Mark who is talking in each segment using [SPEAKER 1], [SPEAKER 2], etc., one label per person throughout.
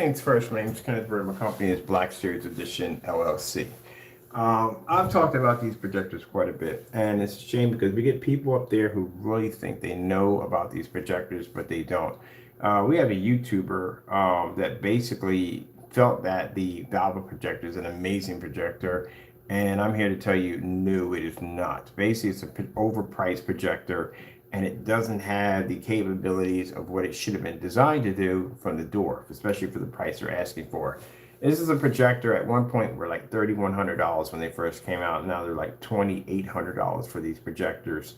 [SPEAKER 1] Things first, my name is Kenneth Bird. My company is Black Series Edition LLC. I've talked about these projectors quite a bit, and it's a shame because we get people up there who really think they know about these projectors, but they don't. We have a YouTuber that basically felt that the Vava projector is an amazing projector, and I'm here to tell you, no, it is not. Basically, it's an overpriced projector, and it doesn't have the capabilities of what it should have been designed to do from the door, especially for the price they're asking for. This is a projector at one point were like $3,100 when they first came out. Now they're like $2,800 for these projectors.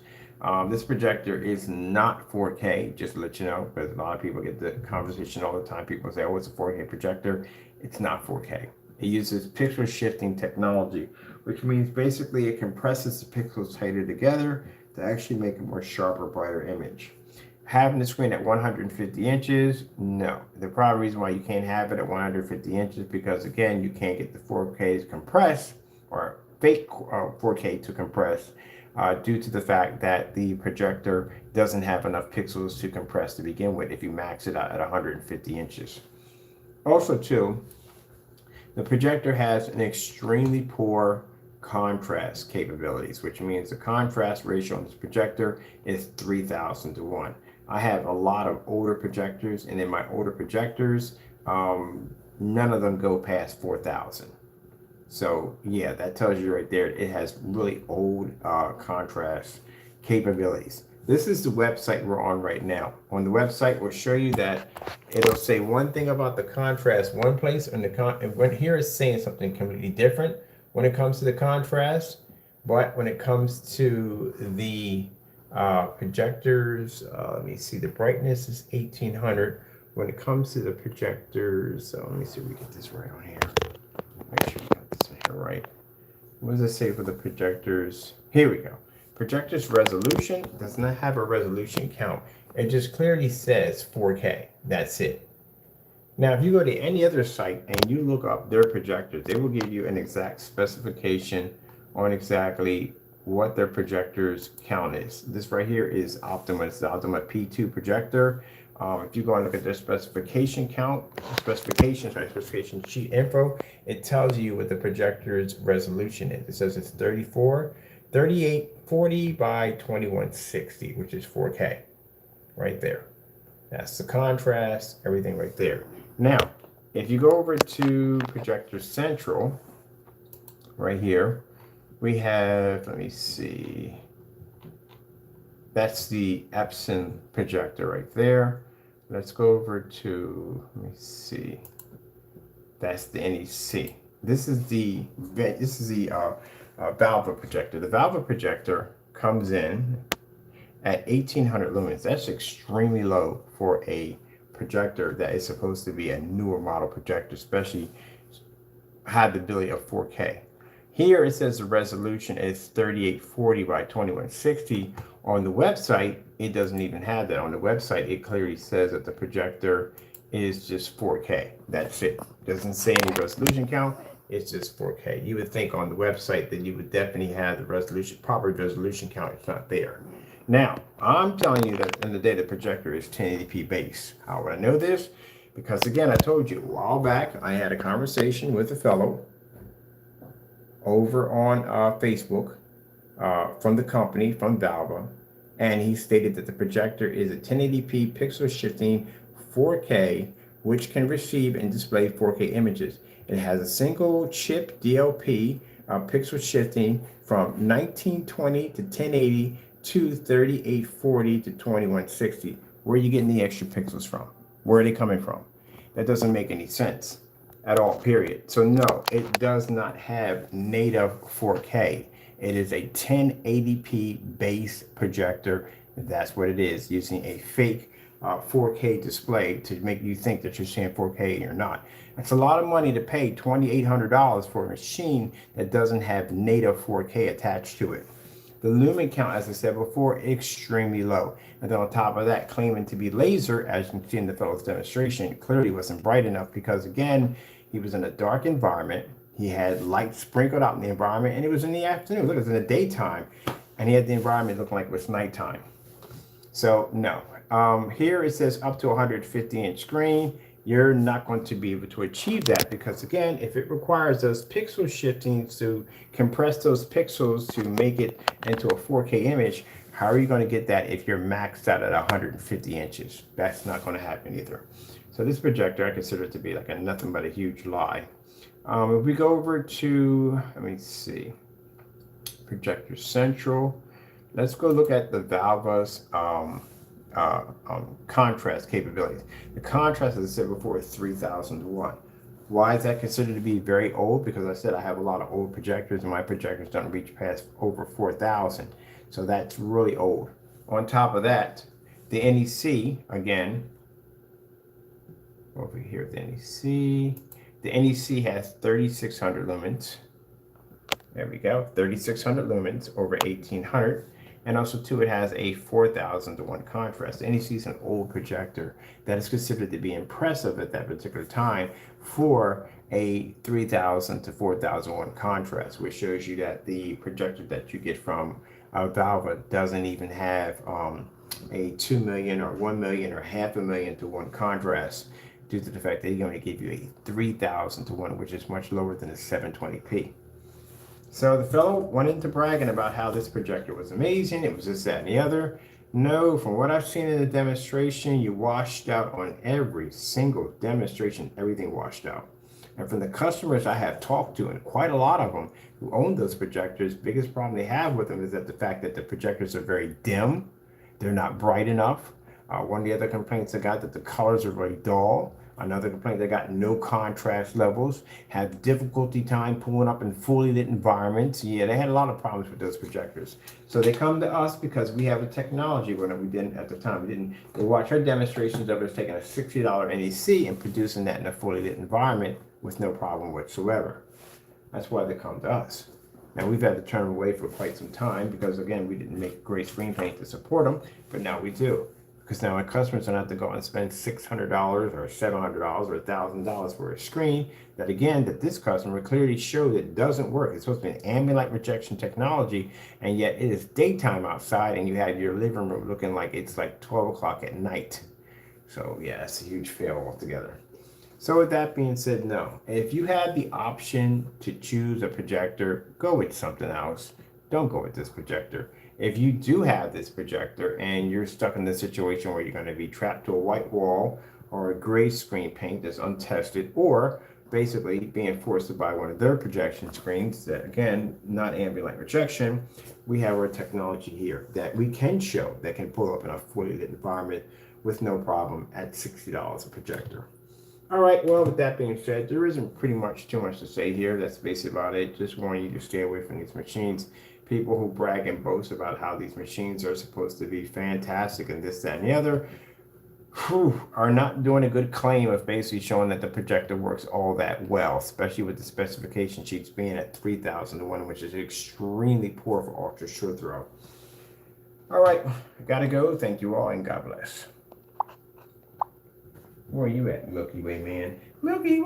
[SPEAKER 1] This projector is not 4K, just to let you know, because a lot of people get the conversation all the time. People say, oh, it's a 4K projector. It's not 4K. It uses pixel shifting technology, which means basically it compresses the pixels tighter together to actually make a more sharper, brighter image. Having the screen at 150 inches, no. The problem reason why you can't have it at 150 inches because again, you can't get the 4K to compress or fake 4K to compress due to the fact that the projector doesn't have enough pixels to compress to begin with if you max it out at 150 inches. Also too, the projector has an extremely poor contrast capabilities, which means the contrast ratio on this projector is 3,000 to 1. I have a lot of older projectors, and in my older projectors, none of them go past 4,000. So yeah, that tells you right there, it has really old contrast capabilities. This is the website we're on right now. On the website, we'll show you that it'll say one thing about the contrast one place, and when here is saying something completely different when it comes to the contrast. But when it comes to the projectors, let me see, the brightness is 1800. When it comes to the projectors, let me see if we get this right on here. Make sure we got this here right. What does it say for the projectors? Here we go. Projector's resolution does not have a resolution count. It just clearly says 4K. That's it. Now, if you go to any other site and you look up their projectors, they will give you an exact specification on exactly what their projector's count is. This right here is Optima. It's the Optima P2 projector. If you go and look at their specification specification sheet info, it tells you what the projector's resolution is. It says it's 3840 by 2160, which is 4K right there. That's the contrast, everything right there. Now, if you go over to Projector Central, right here, we have, let me see, that's the Epson projector right there. Let's go over to, let me see, that's the NEC. This is the Vava projector. The Vava projector comes in at 1800 lumens. That's extremely low for a projector that is supposed to be a newer model projector, especially have the ability of 4K. Here it says the resolution is 3840 by 2160. On the website, it doesn't even have that. On the website, it clearly says that the projector is just 4K. That's it. Doesn't say any resolution count. It's just 4K. You would think on the website that you would definitely have the resolution, proper resolution count. It's not there. Now, I'm telling you that in the day the projector is 1080p base. How would I know this? Because again, I told you a while back, I had a conversation with a fellow over on Facebook from the company, from Vava, and he stated that the projector is a 1080p pixel shifting 4K, which can receive and display 4K images. It has a single chip DLP pixel shifting from 1920 to 1080 to 3840 to 2160. Where are you getting the extra pixels from? Where are they coming from? That doesn't make any sense at all, period. So no, it does not have native 4K. It is a 1080p base projector. That's what it is, using a fake 4K display to make you think that you're seeing 4K and you're not. It's a lot of money to pay $2,800 for a machine that doesn't have native 4K attached to it. The lumen count, as I said before, extremely low. And then on top of that, claiming to be laser, as you can see in the fellow's demonstration, clearly wasn't bright enough because, again, he was in a dark environment. He had light sprinkled out in the environment, and it was in the afternoon. Look, it was in the daytime, and he had the environment looking like it was nighttime. So, no. Here it says up to 150-inch screen. you're not going to be able to achieve that because, again, if it requires those pixel shiftings to compress those pixels to make it into a 4K image, how are you going to get that if you're maxed out at 150 inches? That's not going to happen either. So this projector, I consider it to be like a nothing but a huge lie. If we go over to, let me see, projector central, let's go look at the Vava's contrast capabilities. The contrast, as I said before, is 3,000 to 1. Why is that considered to be very old? Because I said I have a lot of old projectors and my projectors don't reach past over 4,000. So that's really old. On top of that, the NEC, again, over here, the NEC has 3,600 lumens. There we go, 3,600 lumens over 1,800. And also, too, it has a 4,000 to 1 contrast. The NEC is an old projector that is considered to be impressive at that particular time for a 3,000 to 4,001 contrast, which shows you that the projector that you get from Vava doesn't even have a 2 million or 1 million or 500,000 to 1 contrast, due to the fact that he's going to give you a 3,000 to 1, which is much lower than a 720p. So the fellow went into bragging about how this projector was amazing, it was this, that, and the other. No, from what I've seen in the demonstration, you washed out on every single demonstration, everything washed out. And from the customers I have talked to, and quite a lot of them who own those projectors, biggest problem they have with them is that the fact that the projectors are very dim, they're not bright enough. One of the other complaints I got that the colors are very dull. Another complaint, they got no contrast levels, have difficulty time pulling up in fully lit environments. Yeah, they had a lot of problems with those projectors. So they come to us because we have a technology when we didn't at the time. We didn't. They watch our demonstrations of us taking a $60 NEC and producing that in a fully lit environment with no problem whatsoever. That's why they come to us. Now, we've had to turn them away for quite some time because, again, we didn't make great screen paint to support them, but now we do. Because now our customers don't have to go and spend $600 or $700 or $1,000 for a screen that, again, that this customer clearly showed it doesn't work. It's supposed to be an ambient light rejection technology, and yet it is daytime outside and you have your living room looking like it's like 12 o'clock at night. So yeah, it's a huge fail altogether. So with that being said, no. If you had the option to choose a projector, go with something else. Don't go with this projector. If you do have this projector and you're stuck in the situation where you're going to be trapped to a white wall or a gray screen paint that's untested, or basically being forced to buy one of their projection screens that, again, not ambient light rejection, we have our technology here that we can show that can pull up in a fully lit environment with no problem at $60 a projector. All right, well, with that being said, there isn't pretty much too much to say here. That's basically about it. Just warning you to stay away from these machines. People who brag and boast about how these machines are supposed to be fantastic and this, that, and the other, are not doing a good claim of basically showing that the projector works all that well, especially with the specification sheets being at 3,000 to 1, which is extremely poor for ultra short throw. All right, I gotta go. Thank you all, and God bless. Where are you at, Milky Way man? Milky Way.